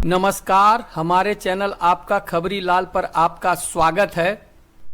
नमस्कार, हमारे चैनल आपका खबरी लाल पर आपका स्वागत है।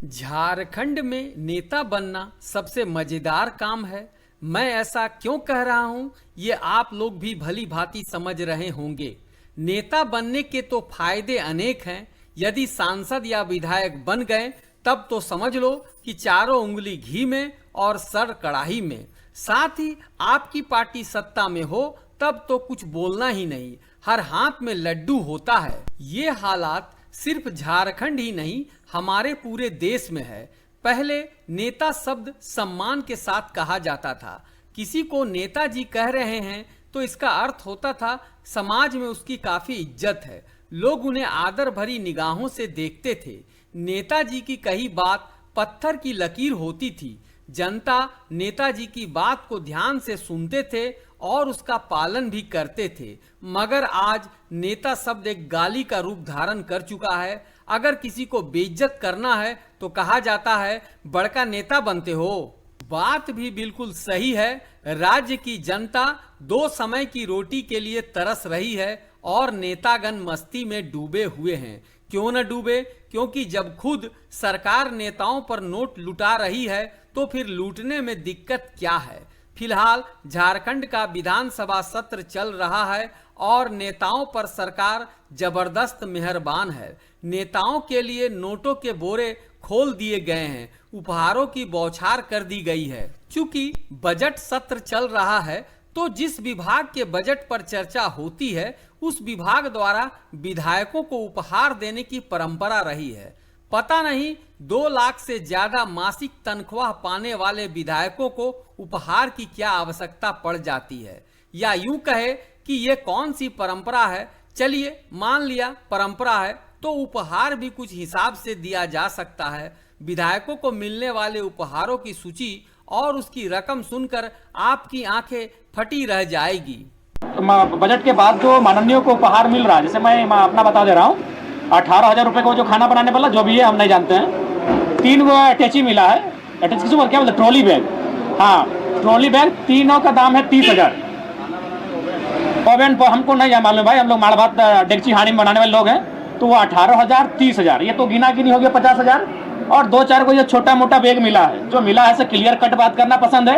झारखंड में नेता बनना सबसे मजेदार काम है। मैं ऐसा क्यों कह रहा हूं, ये आप लोग भी भली भांति समझ रहे होंगे। नेता बनने के तो फायदे अनेक हैं। यदि सांसद या विधायक बन गए तब तो समझ लो कि चारों उंगली घी में और सर कढ़ाई में। साथ ही आपकी पार्टी सत्ता में हो तब तो कुछ बोलना ही नहीं, हर हाथ में लड्डू होता है। ये हालात सिर्फ झारखंड ही नहीं, हमारे पूरे देश में है। पहले नेता शब्द सम्मान के साथ कहा जाता था। किसी को नेताजी कह रहे हैं तो इसका अर्थ होता था समाज में उसकी काफी इज्जत है, लोग उन्हें आदर भरी निगाहों से देखते थे। नेताजी की कही बात पत्थर की लकीर होती थी। जनता नेताजी की बात को ध्यान से सुनते थे और उसका पालन भी करते थे। मगर आज नेता शब्द एक गाली का रूप धारण कर चुका है। अगर किसी को बेइज्जत करना है तो कहा जाता है बड़का नेता बनते हो। बात भी बिल्कुल सही है। राज्य की जनता दो समय की रोटी के लिए तरस रही है और नेतागण मस्ती में डूबे हुए हैं। क्यों न डूबे, क्योंकि जब खुद सरकार नेताओं पर नोट लुटा रही है तो फिर लूटने में दिक्कत क्या है। फिलहाल झारखंड का विधानसभा सत्र चल रहा है और नेताओं पर सरकार जबरदस्त मेहरबान है। नेताओं के लिए नोटों के बोरे खोल दिए गए हैं, उपहारों की बौछार कर दी गई है। चूंकि बजट सत्र चल रहा है तो जिस विभाग के बजट पर चर्चा होती है उस विभाग द्वारा विधायकों को उपहार देने की परंपरा रही है। पता नहीं 2 लाख से ज्यादा मासिक तनख्वाह पाने वाले विधायकों को उपहार की क्या आवश्यकता पड़ जाती है, या यूं कहे कि ये कौन सी परंपरा है। चलिए मान लिया परंपरा है तो उपहार भी कुछ हिसाब से दिया जा सकता है। विधायकों को मिलने वाले उपहारों की सूची और उसकी रकम सुनकर आपकी आंखें फटी रह जाएगी। बजट के बाद जो माननीयों को उपहार मिल रहा है, जैसे मैं अपना बता दे रहा हूँ, 18,000 रुपये को जो खाना बनाने वाला जो भी है हम नहीं जानते हैं, 3 वो अटैची मिला है। अटैची किसी क्या बोलते, ट्रॉली बैग। हाँ, ट्रॉली बैग तीनों का दाम है 30,000। ओवन हमको नहीं मालूम भाई, हम लोग माड़ भात डेगची हांडी में बनाने वाले लोग हैं, तो वो 18,000 30,000, ये तो गिना गिनी हो गया 50,000। और 2-4 को ये छोटा मोटा बैग मिला है। जो मिला है से क्लियर कट बात करना पसंद है।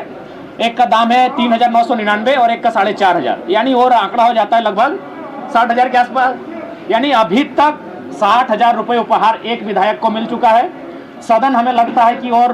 एक का दाम है 3,999 और एक का 4,500, यानी और आंकड़ा हो जाता है लगभग 60,000 के आसपास। यानी अभी तक 60,000 रुपये उपहार एक विधायक को मिल चुका है। सदन हमें लगता है कि और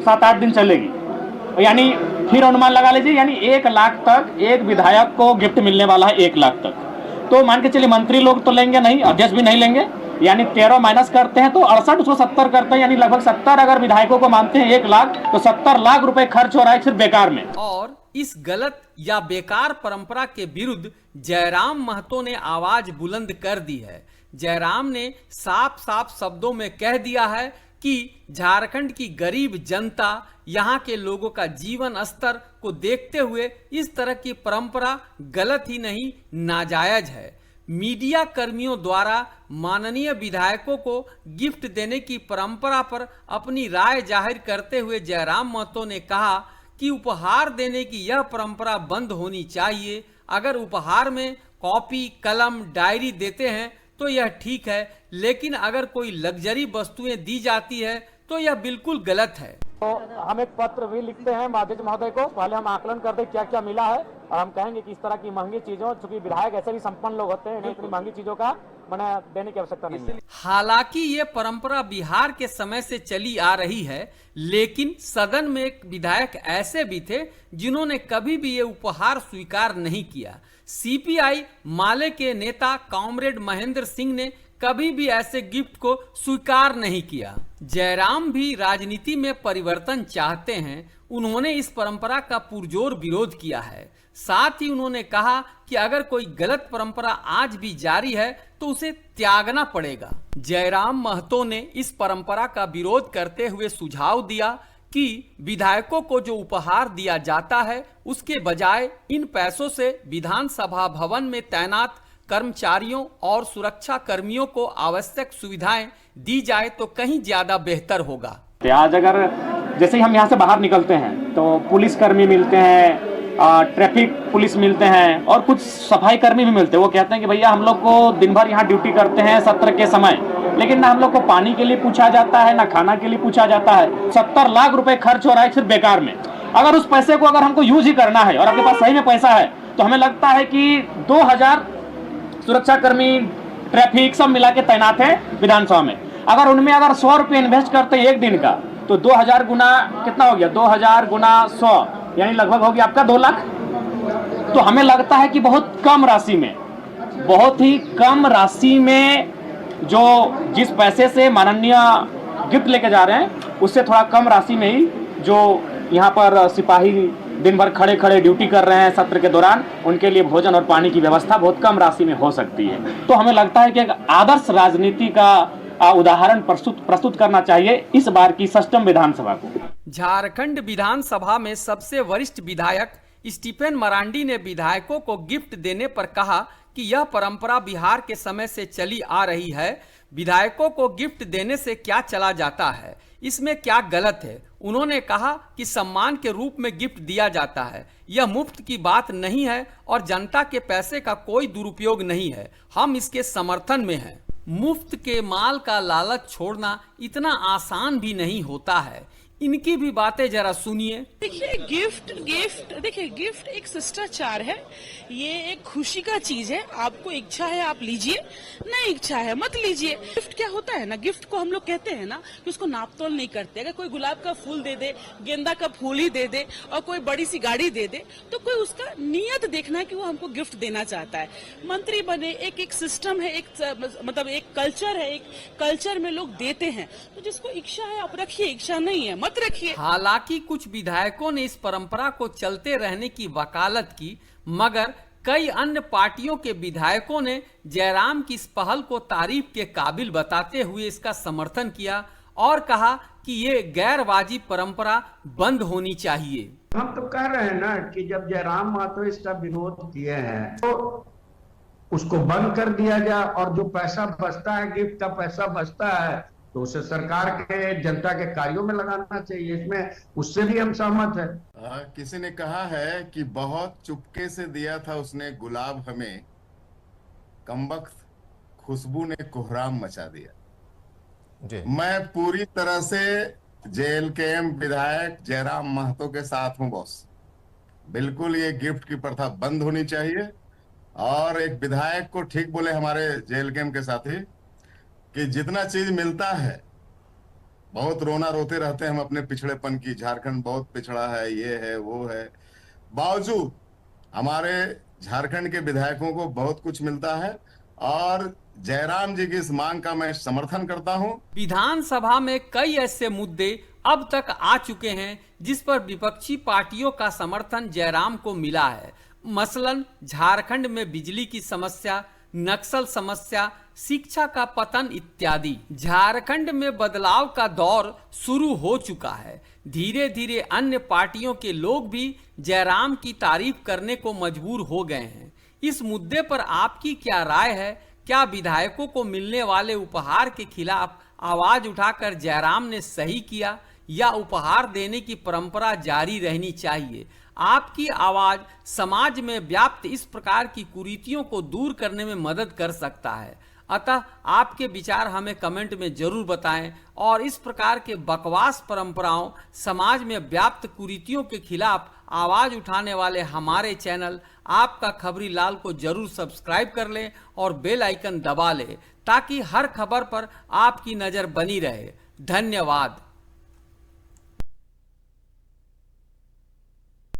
7-8 दिन चलेगी, यानी फिर अनुमान लगा लीजिए, यानी 1 लाख तक एक विधायक को गिफ्ट मिलने वाला है। 1 लाख तक तो मान के चलिए मंत्री लोग तो लेंगे नहीं, अध्यक्ष भी नहीं लेंगे, यानी 13 माइनस करते हैं तो 68, उसको 70 करते हैं, यानी लगभग 70 अगर विधायकों को मानते हैं 1 लाख, तो 70 लाख रुपए खर्च हो रहा है सिर्फ बेकार में। और इस गलत या बेकार परंपरा के विरुद्ध जयराम महतो ने आवाज बुलंद कर दी है। जयराम ने साफ साफ शब्दों में कह दिया है कि झारखंड की गरीब जनता, यहाँ के लोगों का जीवन स्तर को देखते हुए इस तरह की परंपरा गलत ही नहीं, नाजायज है। मीडिया कर्मियों द्वारा माननीय विधायकों को गिफ्ट देने की परंपरा पर अपनी राय जाहिर करते हुए जयराम महतो ने कहा कि उपहार देने की यह परंपरा बंद होनी चाहिए। अगर उपहार में कॉपी, कलम, डायरी देते हैं तो यह ठीक है, लेकिन अगर कोई लग्जरी वस्तुएं दी जाती है तो यह बिल्कुल गलत है। तो हम एक पत्र भी लिखते हैं अध्यक्ष महोदय को। पहले हम आकलन करते हैं क्या क्या मिला है, और हम कहेंगे कि इस तरह की महंगी चीजों, चूंकि विधायक ऐसे भी संपन्न लोग होते हैं, इतनी महंगी चीजों का मैंने देने की आवश्यकता नहीं है। हालांकि ये परंपरा बिहार के समय से चली आ रही है, लेकिन सदन में एक विधायक ऐसे भी थे जिन्होंने कभी भी ये उपहार स्वीकार नहीं किया। सीपीआई माले के नेता कॉमरेड महेंद्र सिंह ने कभी भी ऐसे गिफ्ट को स्वीकार नहीं किया। जयराम भी राजनीति में परिवर्तन चाहते हैं। उन्होंने इस परंपरा का पुरजोर विरोध किया है। साथ ही उन्होंने कहा कि अगर कोई गलत परंपरा आज भी जारी है तो उसे त्यागना पड़ेगा। जयराम महतो ने इस परंपरा का विरोध करते हुए सुझाव दिया कि विधायकों को जो उपहार दिया जाता है उसके बजाय इन पैसों से विधानसभा भवन में तैनात कर्मचारियों और सुरक्षा कर्मियों को आवश्यक सुविधाएं दी जाए तो कहीं ज्यादा बेहतर होगा। आज अगर जैसे ही हम यहाँ से बाहर निकलते हैं तो पुलिस कर्मी मिलते हैं, ट्रैफिक पुलिस मिलते हैं और कुछ सफाई कर्मी भी मिलते हैं। वो कहते हैं कि भैया हम लोग को दिन भर यहाँ ड्यूटी करते हैं सत्र के समय, लेकिन ना हम लोग को पानी के लिए पूछा जाता है ना खाना के लिए पूछा जाता है। 70 लाख रुपए खर्च हो रहा है सिर्फ बेकार में। अगर उस पैसे को अगर हमको यूज ही करना है और आपके पास सही में पैसा है तो हमें लगता है कि 2000 सुरक्षाकर्मी ट्रैफिक सब मिला के तैनात है विधानसभा में। अगर उनमें अगर 100 रुपये इन्वेस्ट करते हैं एक दिन का तो 2000 गुना कितना हो गया, 2000 गुना 100 यानी लगभग हो गया आपका 2 लाख। तो हमें लगता है कि बहुत कम राशि में, बहुत ही कम राशि में जो जिस पैसे से माननीय गिफ्ट लेके जा रहे हैं उससे थोड़ा कम राशि में ही जो यहाँ पर सिपाही दिन भर खड़े खड़े ड्यूटी कर रहे हैं सत्र के दौरान, उनके लिए भोजन और पानी की व्यवस्था बहुत कम राशि में हो सकती है। तो हमें लगता है कि एक आदर्श राजनीति का उदाहरण प्रस्तुत करना चाहिए इस बार की सष्टम विधानसभा को। झारखंड विधानसभा में सबसे वरिष्ठ विधायक स्टीफन मरांडी ने विधायकों को गिफ्ट देने पर कहा कि यह परंपरा बिहार के समय से चली आ रही है। विधायकों को गिफ्ट देने से क्या चला जाता है, इसमें क्या गलत है। उन्होंने कहा कि सम्मान के रूप में गिफ्ट दिया जाता है, यह मुफ्त की बात नहीं है और जनता के पैसे का कोई दुरुपयोग नहीं है। हम इसके समर्थन में हैं। मुफ्त के माल का लालच छोड़ना इतना आसान भी नहीं होता है। इनकी भी बातें जरा सुनिए। देखिए गिफ्ट देखिए गिफ्ट एक शिष्टाचार है, ये एक खुशी का चीज है। आपको इच्छा है आप लीजिए, नहीं इच्छा है मत लीजिए। गिफ्ट क्या होता है ना, गिफ्ट को हम लोग कहते हैं ना कि उसको नापतोल नहीं करते। अगर कोई गुलाब का फूल दे दे, गेंदा का फूल ही दे दे और कोई बड़ी सी गाड़ी दे दे तो कोई उसका नियत देखना है कि वो हमको गिफ्ट देना चाहता है। मंत्री बने, एक सिस्टम है, एक मतलब एक कल्चर है, एक कल्चर में लोग देते हैं। तो जिसको इच्छा है आप रखिए, इच्छा नहीं है मत रखिए। हालांकि कुछ विधायकों ने इस परंपरा को चलते रहने की वकालत की, मगर कई अन्य पार्टियों के विधायकों ने जयराम की इस पहल को तारीफ के काबिल बताते हुए इसका समर्थन किया और कहा कि ये गैरवाजिब परंपरा बंद होनी चाहिए। हम तो कह रहे हैं ना कि जब जयराम महतो इसका विरोध किए हैं तो उसको बंद कर दिया जाए और जो पैसा बचता है, गिफ्ट का पैसा बचता है, तो उसे सरकार के जनता के कार्यों में लगाना चाहिए। इसमें उससे भी हम सहमत हैं। किसी ने कहा है कि बहुत चुपके से दिया था उसने गुलाब हमें, कमबख्त खुशबू ने कोहराम मचा दिया। जी। मैं पूरी तरह से जेएलकेएम विधायक जयराम महतो के साथ हूं बॉस। बिल्कुल ये गिफ्ट की प्रथा बंद होनी चाहिए। और एक विधायक को ठीक बोले हमारे जेएलकेएम के साथी कि जितना चीज मिलता है, बहुत रोना रोते रहते हैं हम अपने पिछड़ेपन की, झारखंड बहुत पिछड़ा है, ये है वो है, बावजूद हमारे झारखंड के विधायकों को बहुत कुछ मिलता है और जयराम जी की इस मांग का मैं समर्थन करता हूं। विधानसभा में कई ऐसे मुद्दे अब तक आ चुके हैं जिस पर विपक्षी पार्टियों का समर्थन जयराम को मिला है। मसलन झारखंड में बिजली की समस्या, नक्सल समस्या, शिक्षा का पतन इत्यादि। झारखंड में बदलाव का दौर शुरू हो चुका है। धीरे धीरे अन्य पार्टियों के लोग भी जयराम की तारीफ करने को मजबूर हो गए हैं। इस मुद्दे पर आपकी क्या राय है? क्या विधायकों को मिलने वाले उपहार के खिलाफ आवाज उठाकर जयराम ने सही किया या उपहार देने की परंपरा जारी रहनी चाहिए? आपकी आवाज समाज में व्याप्त इस प्रकार की कुरीतियों को दूर करने में मदद कर सकता है। अतः आपके विचार हमें कमेंट में जरूर बताएं और इस प्रकार के बकवास परंपराओं, समाज में व्याप्त कुरीतियों के खिलाफ आवाज उठाने वाले हमारे चैनल आपका खबरी लाल को जरूर सब्सक्राइब कर लें और बेल आइकन दबा लें ताकि हर खबर पर आपकी नजर बनी रहे। धन्यवाद।